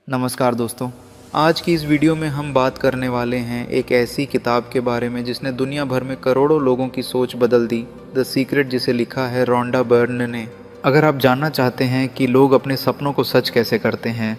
नमस्कार दोस्तों। आज की इस वीडियो में हम बात करने वाले हैं एक ऐसी किताब के बारे में जिसने दुनिया भर में करोड़ों लोगों की सोच बदल दी। द सीक्रेट, जिसे लिखा है रोंडा बर्न ने। अगर आप जानना चाहते हैं कि लोग अपने सपनों को सच कैसे करते हैं,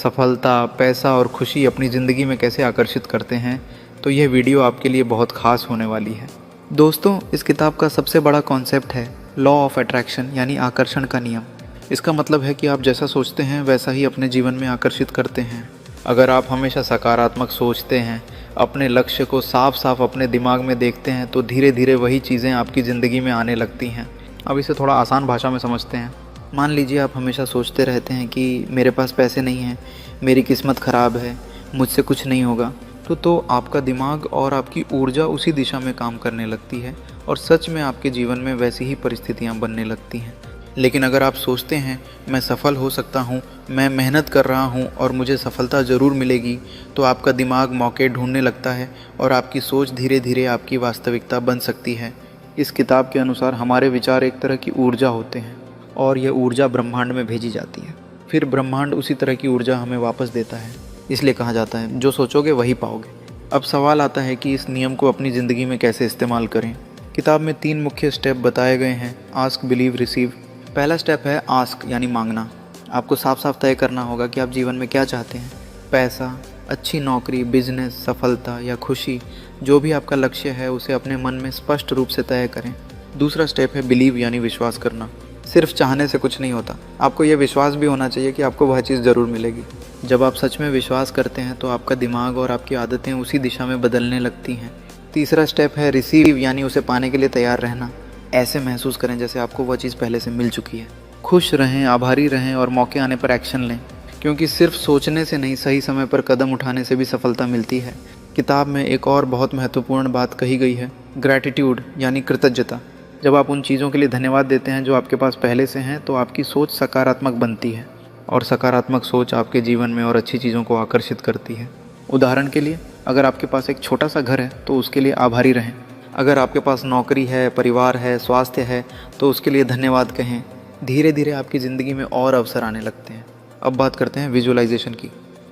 सफलता, पैसा और खुशी अपनी ज़िंदगी में कैसे आकर्षित करते हैं, तो यह वीडियो आपके लिए बहुत ख़ास होने वाली है। दोस्तों, इस किताब का सबसे बड़ा कॉन्सेप्ट है लॉ ऑफ अट्रैक्शन, यानी आकर्षण का नियम। इसका मतलब है कि आप जैसा सोचते हैं वैसा ही अपने जीवन में आकर्षित करते हैं। अगर आप हमेशा सकारात्मक सोचते हैं, अपने लक्ष्य को साफ साफ अपने दिमाग में देखते हैं, तो धीरे धीरे वही चीज़ें आपकी ज़िंदगी में आने लगती हैं। अब इसे थोड़ा आसान भाषा में समझते हैं। मान लीजिए आप हमेशा सोचते रहते हैं कि मेरे पास पैसे नहीं हैं, मेरी किस्मत ख़राब है, मुझसे कुछ नहीं होगा, तो आपका दिमाग और आपकी ऊर्जा उसी दिशा में काम करने लगती है और सच में आपके जीवन में वैसी ही परिस्थितियाँ बनने लगती हैं। लेकिन अगर आप सोचते हैं मैं सफल हो सकता हूँ, मैं मेहनत कर रहा हूँ और मुझे सफलता ज़रूर मिलेगी, तो आपका दिमाग मौके ढूंढने लगता है और आपकी सोच धीरे धीरे आपकी वास्तविकता बन सकती है। इस किताब के अनुसार हमारे विचार एक तरह की ऊर्जा होते हैं और यह ऊर्जा ब्रह्मांड में भेजी जाती है। फिर ब्रह्मांड उसी तरह की ऊर्जा हमें वापस देता है। इसलिए कहा जाता है जो सोचोगे वही पाओगे। अब सवाल आता है कि इस नियम को अपनी ज़िंदगी में कैसे इस्तेमाल करें। किताब में 3 मुख्य स्टेप बताए गए हैं। Ask, believe, receive. पहला स्टेप है आस्क, यानी मांगना। आपको साफ साफ तय करना होगा कि आप जीवन में क्या चाहते हैं। पैसा, अच्छी नौकरी, बिजनेस, सफलता या खुशी, जो भी आपका लक्ष्य है उसे अपने मन में स्पष्ट रूप से तय करें। दूसरा स्टेप है बिलीव, यानी विश्वास करना। सिर्फ चाहने से कुछ नहीं होता, आपको यह विश्वास भी होना चाहिए कि आपको वह चीज़ ज़रूर मिलेगी। जब आप सच में विश्वास करते हैं तो आपका दिमाग और आपकी आदतें उसी दिशा में बदलने लगती हैं। तीसरा स्टेप है रिसीव, यानी उसे पाने के लिए तैयार रहना। ऐसे महसूस करें जैसे आपको वह चीज़ पहले से मिल चुकी है। खुश रहें, आभारी रहें और मौके आने पर एक्शन लें, क्योंकि सिर्फ सोचने से नहीं, सही समय पर कदम उठाने से भी सफलता मिलती है। किताब में एक और बहुत महत्वपूर्ण बात कही गई है, ग्रैटिट्यूड, यानी कृतज्ञता। जब आप उन चीज़ों के लिए धन्यवाद देते हैं जो आपके पास पहले से हैं, तो आपकी सोच सकारात्मक बनती है और सकारात्मक सोच आपके जीवन में और अच्छी चीज़ों को आकर्षित करती है। उदाहरण के लिए, अगर आपके पास एक छोटा सा घर है तो उसके लिए आभारी रहें। अगर आपके पास नौकरी है, परिवार है, स्वास्थ्य है, तो उसके लिए धन्यवाद कहें। धीरे धीरे आपकी ज़िंदगी में और अवसर आने लगते हैं। अब बात करते हैं विजुअलाइजेशन की।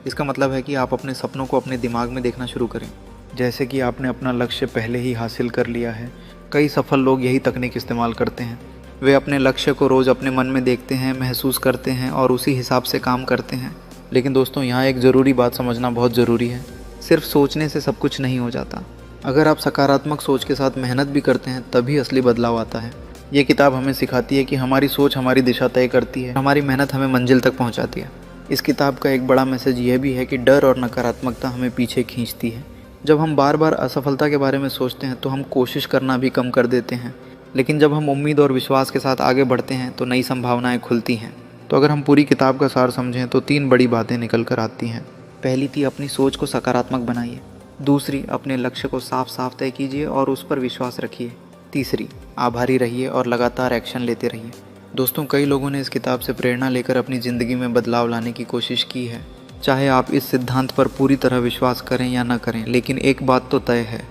इसका मतलब है कि आप अपने सपनों को अपने दिमाग में देखना शुरू करें, जैसे कि आपने अपना लक्ष्य पहले ही हासिल कर लिया है। कई सफल लोग यही तकनीक इस्तेमाल करते हैं। वे अपने लक्ष्य को रोज़ अपने मन में देखते हैं, महसूस करते हैं और उसी हिसाब से काम करते हैं। लेकिन दोस्तों, यहाँ एक ज़रूरी बात समझना बहुत ज़रूरी है। सिर्फ सोचने से सब कुछ नहीं हो जाता। अगर आप सकारात्मक सोच के साथ मेहनत भी करते हैं तभी असली बदलाव आता है। ये किताब हमें सिखाती है कि हमारी सोच हमारी दिशा तय करती है, हमारी मेहनत हमें मंजिल तक पहुंचाती है। इस किताब का एक बड़ा मैसेज यह भी है कि डर और नकारात्मकता हमें पीछे खींचती है। जब हम बार बार असफलता के बारे में सोचते हैं तो हम कोशिश करना भी कम कर देते हैं, लेकिन जब हम उम्मीद और विश्वास के साथ आगे बढ़ते हैं तो नई संभावनाएँ खुलती हैं। तो अगर हम पूरी किताब का सार समझें तो 3 बड़ी बातें निकल कर आती हैं। पहली थी, अपनी सोच को सकारात्मक बनाइए। दूसरी, अपने लक्ष्य को साफ साफ तय कीजिए और उस पर विश्वास रखिए। तीसरी, आभारी रहिए और लगातार एक्शन लेते रहिए। दोस्तों, कई लोगों ने इस किताब से प्रेरणा लेकर अपनी ज़िंदगी में बदलाव लाने की कोशिश की है। चाहे आप इस सिद्धांत पर पूरी तरह विश्वास करें या न करें, लेकिन एक बात तो तय है,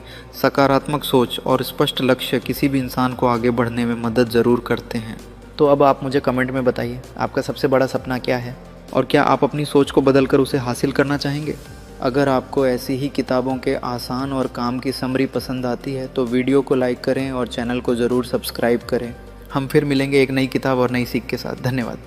सकारात्मक सोच और स्पष्ट लक्ष्य किसी भी इंसान को आगे बढ़ने में मदद ज़रूर करते हैं। तो अब आप मुझे कमेंट में बताइए, आपका सबसे बड़ा सपना क्या है और क्या आप अपनी सोच को बदलकर उसे हासिल करना चाहेंगे? अगर आपको ऐसी ही किताबों के आसान और काम की समरी पसंद आती है तो वीडियो को लाइक करें और चैनल को ज़रूर सब्सक्राइब करें। हम फिर मिलेंगे एक नई किताब और नई सीख के साथ। धन्यवाद।